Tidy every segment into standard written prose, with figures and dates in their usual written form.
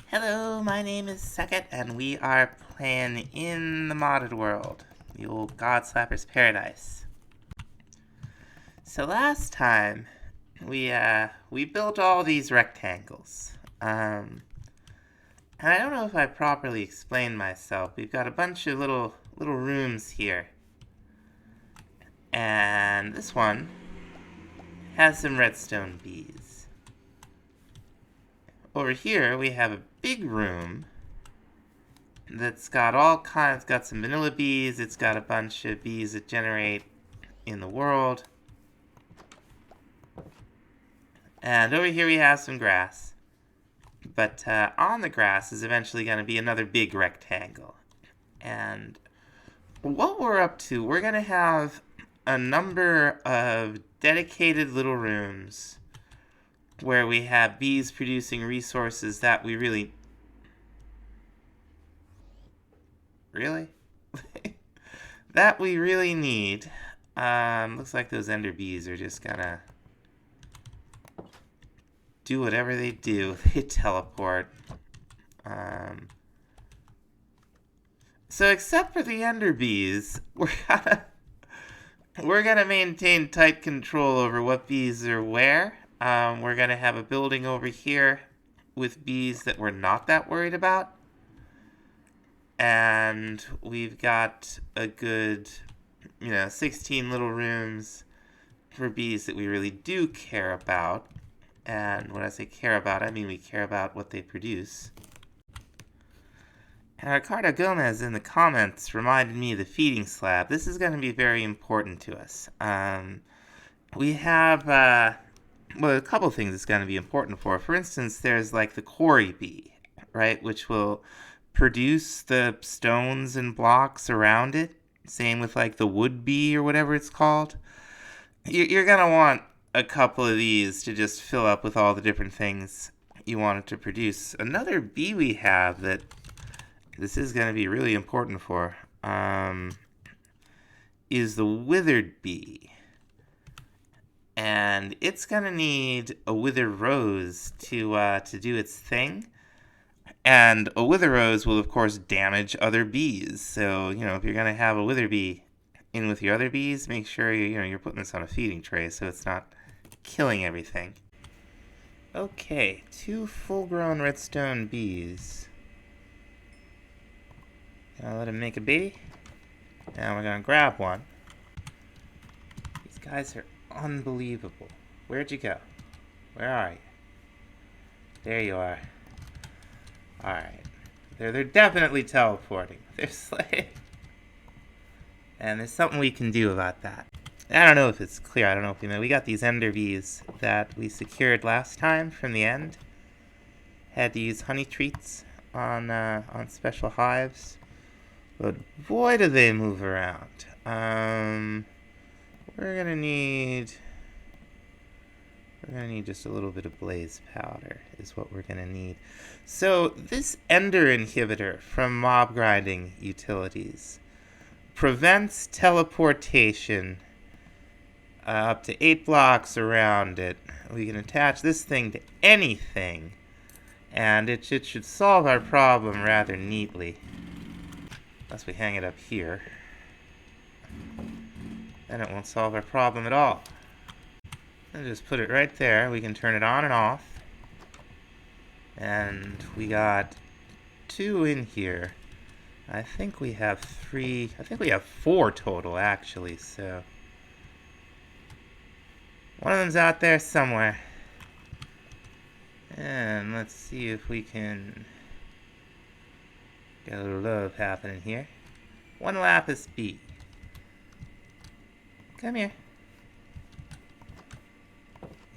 Hello, my name is Second, and we are playing in the modded world, the old Godslapper's Paradise. So last time, we built all these rectangles. And I don't know if I properly explained myself. We've got a bunch of little rooms here, and this one has some redstone bees. Over here, we have a big room that's got all kinds. It's got some vanilla bees. It's got a bunch of bees that generate in the world. And over here we have some grass. But on the grass is eventually going to be another big rectangle. And what we're up to, we're going to have a number of dedicated little rooms where we have bees producing resources that we really that we really need. Looks like those ender bees are just gonna do whatever they do. They teleport. So except for the ender bees, we're gonna maintain tight control over what bees are where. We're gonna have a building over here with bees that we're not that worried about. And we've got a good, 16 little rooms for bees that we really do care about. And when I say care about, I mean we care about what they produce. And Ricardo Gomez in the comments reminded me of the feeding slab. This is going to be very important to us. We have, a couple things it's going to be important for. For instance, there's like the quarry bee, right, which will produce the stones and blocks around it. Same with like the wood bee or whatever it's called. You're going to want a couple of these to just fill up with all the different things you want it to produce. Another bee we have that this is going to be really important for is the withered bee. And it's going to need a withered rose to do its thing. And a wither rose will, of course, damage other bees. So, if you're going to have a wither bee in with your other bees, make sure you're putting this on a feeding tray so it's not killing everything. Okay, 2 full-grown redstone bees. Gonna let him make a baby. Now we're gonna grab one. These guys are unbelievable. Where'd you go? Where are you? There you are. Alright. They're definitely teleporting. And there's something we can do about that. I don't know if it's clear. I don't know if you know. We got these ender bees that we secured last time from the end. Had to use honey treats on special hives. But boy, do they move around. We're gonna need just a little bit of blaze powder is what we're gonna need. So this ender inhibitor from mob grinding utilities prevents teleportation up to 8 blocks around it. We can attach this thing to anything, and it should solve our problem rather neatly. Unless we hang it up here. Then it won't solve our problem at all. And just put it right there. We can turn it on and off. And we got 2 in here. I think we have 3. I think we have 4 total, actually, so one of them's out there somewhere. And let's see if we can get a little love happening here. 1 lapis bee. Come here.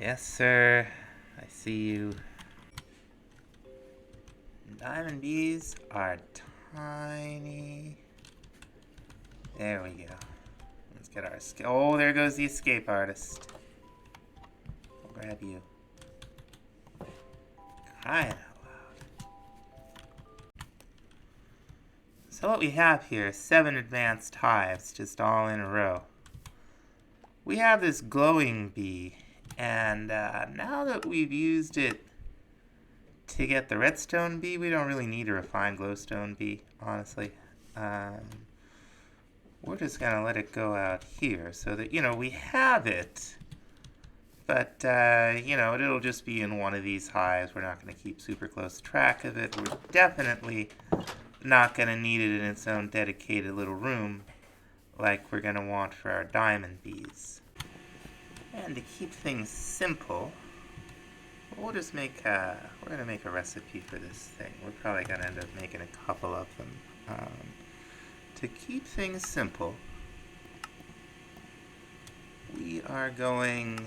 Yes, sir. I see you. Diamond bees are tiny. There we go. Let's get our escape. Oh, there goes the escape artist. I'll grab you. Crying out loud. So what we have here is 7 advanced hives, just all in a row. We have this glowing bee, and now that we've used it to get the redstone bee, we don't really need a refined glowstone bee, honestly. We're just going to let it go out here so that, we have it. But, it'll just be in one of these hives. We're not going to keep super close track of it. We're definitely not going to need it in its own dedicated little room like we're going to want for our diamond bees. And to keep things simple, we'll just we're going to make a recipe for this thing. We're probably going to end up making a couple of them. To keep things simple, we are going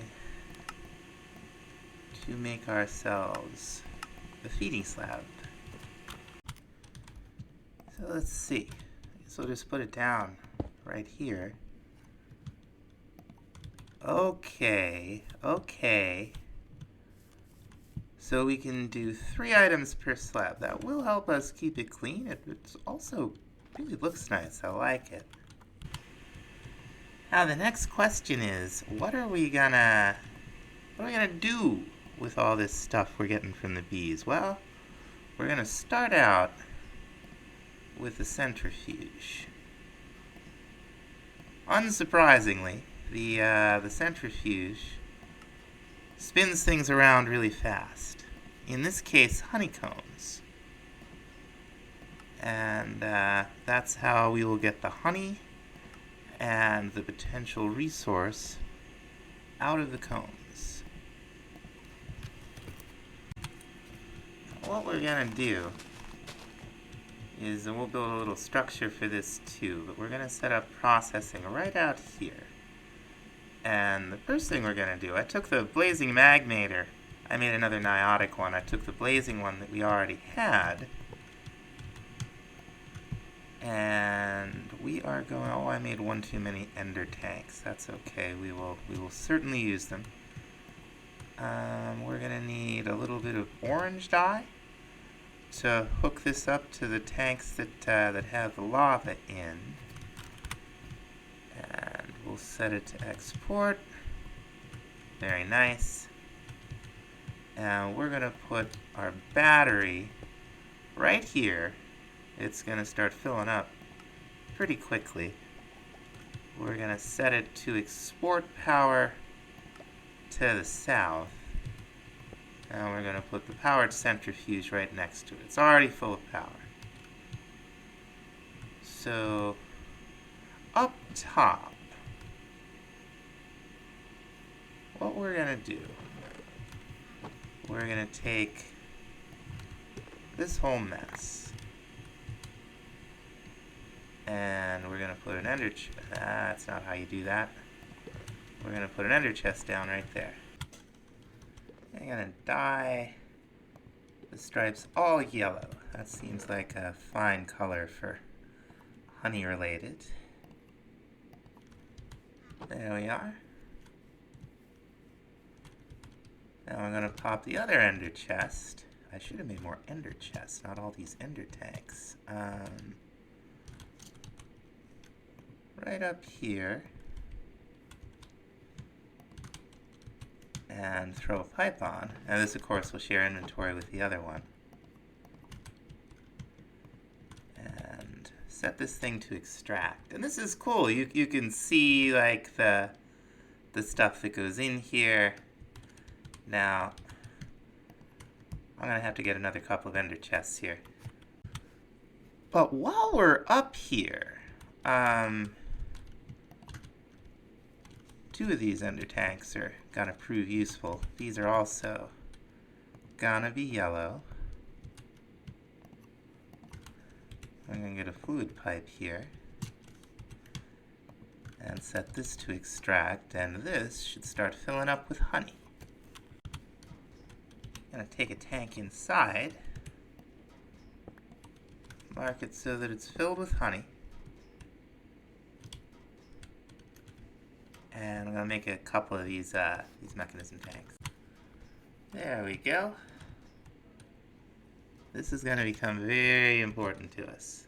to make ourselves a feeding slab. So let's see. So we'll just put it down right here. Okay. So we can do 3 items per slab. That will help us keep it clean. It also really looks nice. I like it. Now the next question is, what are we gonna do with all this stuff we're getting from the bees? Well, we're gonna start out with the centrifuge. Unsurprisingly, the centrifuge spins things around really fast. In this case, honeycombs. And that's how we will get the honey and the potential resource out of the combs. What we're going to do is we'll build a little structure for this too, but we're going to set up processing right out here. And the first thing we're going to do, I took the blazing magnator. I made another niotic one. I took the blazing one that we already had. And we are going, oh, I made one too many ender tanks. That's okay. We will certainly use them. We're going to need a little bit of orange dye to hook this up to the tanks that have the lava in. And we'll set it to export. Very nice. And we're going to put our battery right here. It's going to start filling up pretty quickly. We're going to set it to export power to the south. And we're going to put the powered centrifuge right next to it. It's already full of power. So, up top, what we're going to do, we're going to take this whole mess. And we're going to put an ender chest. That's not how you do that. We're going to put an ender chest down right there. I'm going to dye the stripes all yellow. That seems like a fine color for honey related. There we are. Now I'm going to pop the other ender chest. I should have made more ender chests, not all these ender tanks. Right up here, and throw a pipe on. Now this, of course, will share inventory with the other one. And set this thing to extract. And this is cool. You can see like the stuff that goes in here. Now, I'm gonna have to get another couple of ender chests here. But while we're up here, two of these ender tanks are gonna prove useful. These are also gonna be yellow. I'm gonna get a fluid pipe here and set this to extract, and this should start filling up with honey. I'm gonna take a tank inside, mark it so that it's filled with honey. And I'm going to make a couple of these mechanism tanks. There we go. This is going to become very important to us.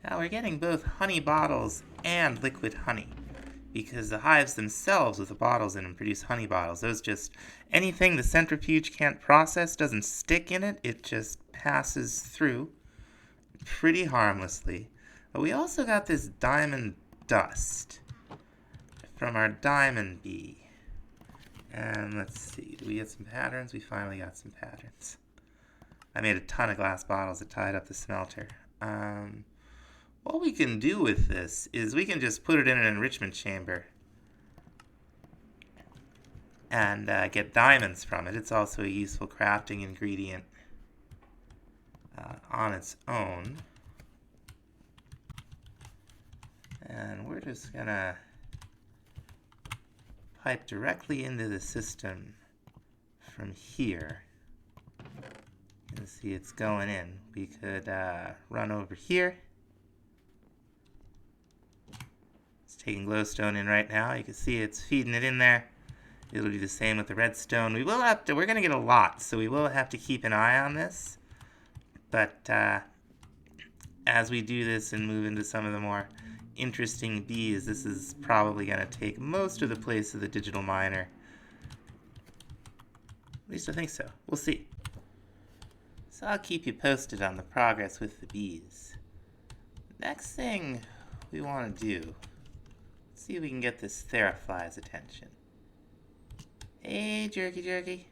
Now we're getting both honey bottles and liquid honey. because the hives themselves with the bottles in them produce honey bottles. Those just, anything the centrifuge can't process doesn't stick in it, it just passes through pretty harmlessly. But we also got this diamond dust from our diamond bee. And let's see, do we get some patterns? We finally got some patterns. I made a ton of glass bottles that tied up the smelter. What we can do with this is we can just put it in an enrichment chamber and get diamonds from it. It's also a useful crafting ingredient on its own. And we're just gonna pipe directly into the system from here. You can see it's going in. We could run over here. It's taking glowstone in right now. You can see it's feeding it in there. It'll do the same with the redstone. We will have to, we're going to get a lot, so we will have to keep an eye on this. But as we do this and move into some of the more interesting bees, this is probably going to take most of the place of the digital miner. At least I think so. We'll see. So I'll keep you posted on the progress with the bees. Next thing we want to do, let's see if we can get this Therafly's attention. Hey, Jerky Jerky.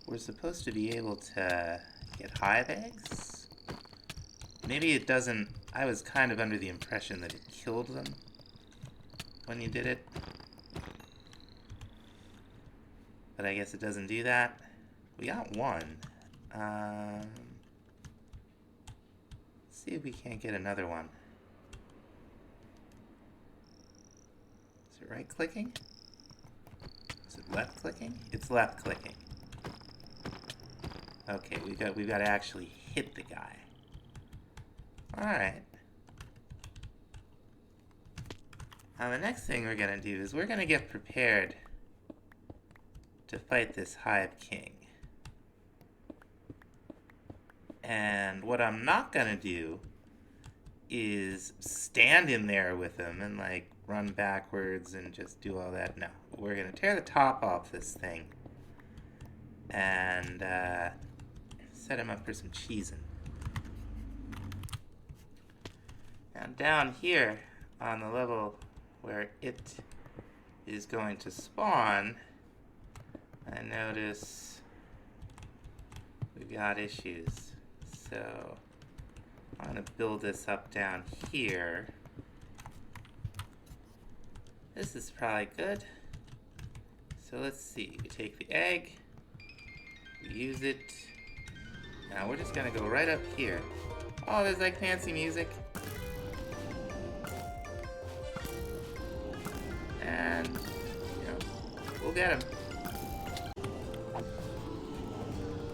We're supposed to be able to get hive eggs? Maybe it doesn't. I was kind of under the impression that it killed them when you did it. But I guess it doesn't do that. We got one. Let's see if we can't get another one. Is it right clicking? Is it left clicking? It's left clicking. Okay, we've got to actually hit the guy. Alright. Now the next thing we're gonna do is we're gonna get prepared to fight this Hive King. And what I'm not gonna do is stand in there with him and like run backwards and just do all that. No, we're gonna tear the top off this thing and set him up for some cheesing. Now down here on the level where it is going to spawn, I notice we've got issues. So I'm going to build this up down here. This is probably good. So let's see. We take the egg, we use it. Now we're just going to go right up here. Oh, there's like fancy music. And, you know, we'll get him.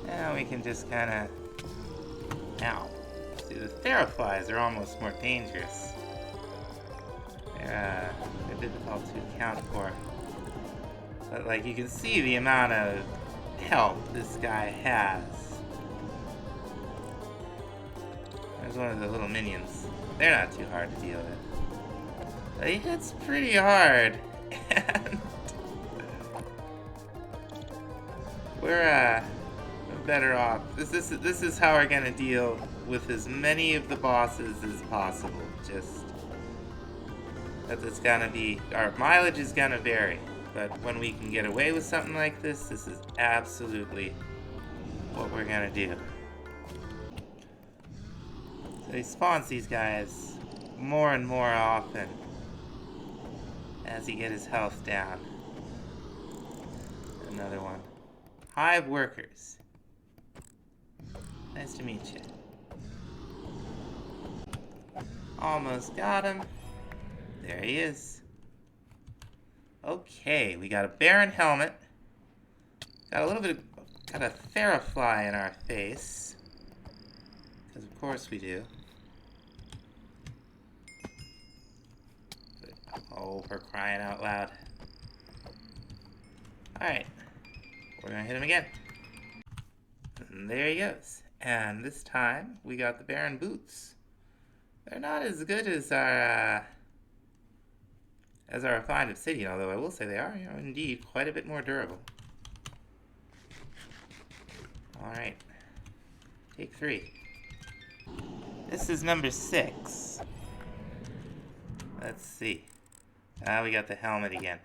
Now we can just kind of... Now, see, the Theraflies are almost more dangerous. They're difficult to account for. But, like, you can see the amount of health this guy has. There's one of the little minions. They're not too hard to deal with. But he hits pretty hard. And we're better off. This is how we're gonna deal with as many of the bosses as possible. Just that it's gonna be, our mileage is gonna vary, but when we can get away with something like this is absolutely what we're gonna do. So he spawns these guys more and more often as he gets his health down. Another one. Hive workers. Nice to meet you. Almost got him. There he is. Okay, we got a Baron helmet. Got a little bit of, got a Therafly in our face. Because of course we do. Oh, we're crying out loud. Alright. We're gonna hit him again. And there he goes. And this time, we got the Baron boots. They're not as good as our refined obsidian, although I will say they are, indeed quite a bit more durable. Alright. Take 3. This is number 6. Let's see. We got the helmet again.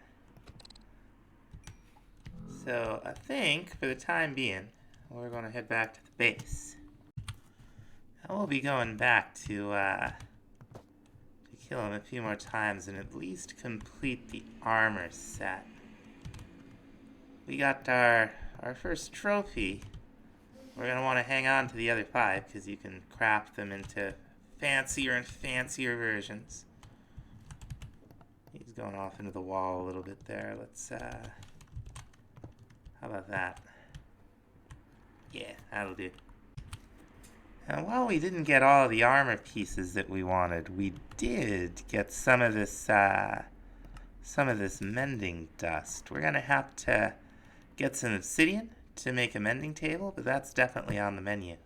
So, I think, for the time being, we're going to head back to the base. I will be going back to kill him a few more times and at least complete the armor set. We got our first trophy. We're going to want to hang on to the other 5 because you can craft them into fancier and fancier versions. He's going off into the wall a little bit there. Let's, how about that? Yeah, that'll do. And while we didn't get all the armor pieces that we wanted, we did get some of this mending dust. We're going to have to get some obsidian to make a mending table, but that's definitely on the menu.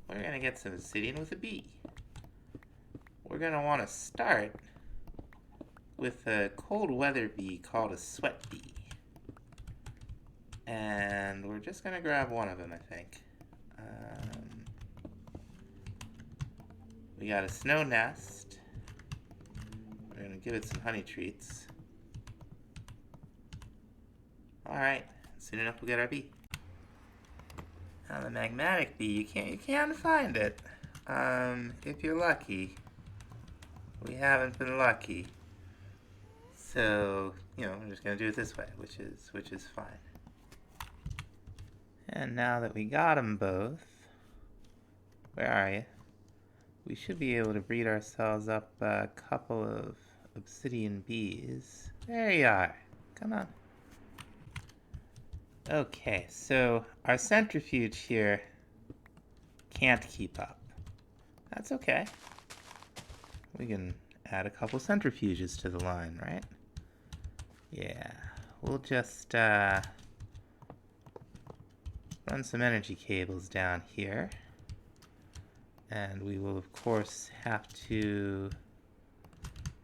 We're going to get some obsidian with a bee. We're going to want to start with a cold weather bee called a sweat bee. And we're just going to grab one of them, I think. We got a snow nest. We're going to give it some honey treats. Alright, soon enough we'll get our bee. Now the magmatic bee, you can find it. If you're lucky. We haven't been lucky. So, we're just going to do it this way, which is fine. And now that we got them both, where are you? We should be able to breed ourselves up a couple of obsidian bees. There you are. Come on. Okay, so our centrifuge here can't keep up. That's okay. We can add a couple centrifuges to the line, right? Yeah, we'll just run some energy cables down here. And we will, of course, have to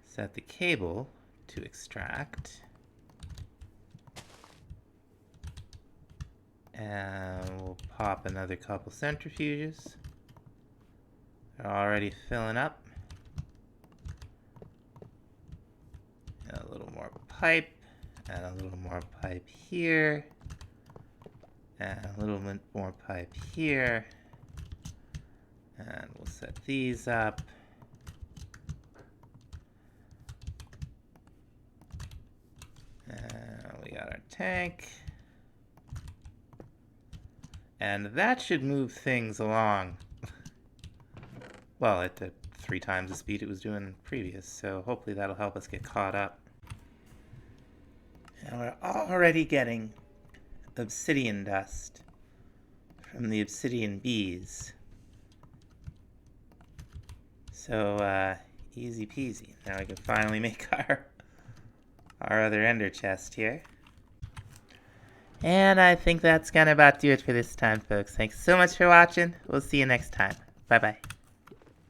set the cable to extract. And we'll pop another couple centrifuges. They're already filling up. And a little more pipe. And a little more pipe here. And a little bit more pipe here. And we'll set these up. And we got our tank. And that should move things along. Well, at 3 times the speed it was doing previous, so hopefully that'll help us get caught up. And we're already getting obsidian dust from the obsidian bees. So, easy peasy. Now we can finally make our other ender chest here. And I think that's gonna about do it for this time, folks. Thanks so much for watching. We'll see you next time. Bye-bye.